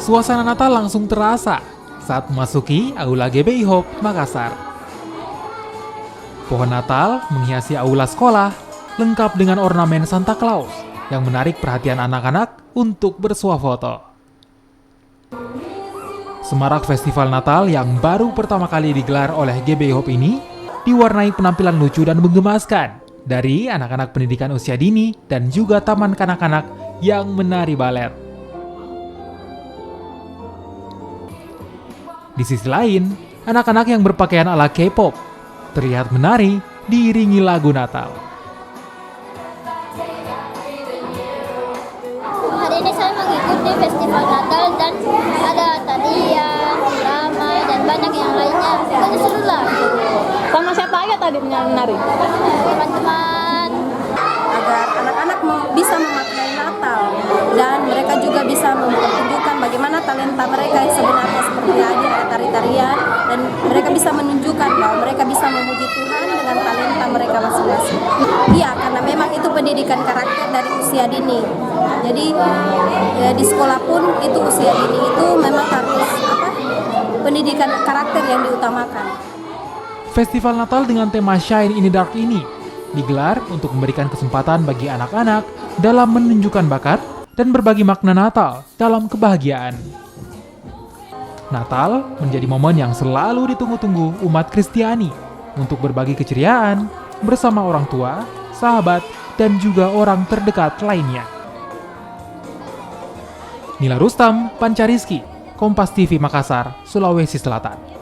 Suasana Natal langsung terasa saat memasuki Aula GBI Hope Makassar. Pohon Natal menghiasi aula sekolah, lengkap dengan ornamen Santa Claus yang menarik perhatian anak-anak untuk bersuah foto. Semarak Festival Natal yang baru pertama kali digelar oleh GBI Hope ini diwarnai penampilan lucu dan menggemaskan dari anak-anak pendidikan usia dini dan juga taman kanak-kanak yang menari balet. Di sisi lain, anak-anak yang berpakaian ala K-pop terlihat menari diiringi lagu Natal. Hari ini saya mengikuti Festival Natal dan ada tarian, drama, dan banyak yang lainnya. Pokoknya seru lah. Sama siapa aja tadi menari? Teman-teman. Agar anak-anak bisa memaknai Natal dan mereka juga bisa mempertunjukkan bagaimana talenta mereka yang sebenarnya seperti tadi ada tari-tarian, dan mereka bisa menunjukkan bahwa mereka bisa memuji Tuhan dengan talenta mereka masing-masing. Iya, karena memang itu pendidikan karakter dari usia dini. Jadi ya, di sekolah pun itu usia dini itu memang harus pendidikan karakter yang diutamakan. Festival Natal dengan tema Shine in the Dark ini digelar untuk memberikan kesempatan bagi anak-anak dalam menunjukkan bakat dan berbagi makna Natal dalam kebahagiaan. Natal menjadi momen yang selalu ditunggu-tunggu umat Kristiani untuk berbagi keceriaan bersama orang tua, sahabat, dan juga orang terdekat lainnya. Nila Rustam, Panca Rizky, Kompas TV Makassar, Sulawesi Selatan.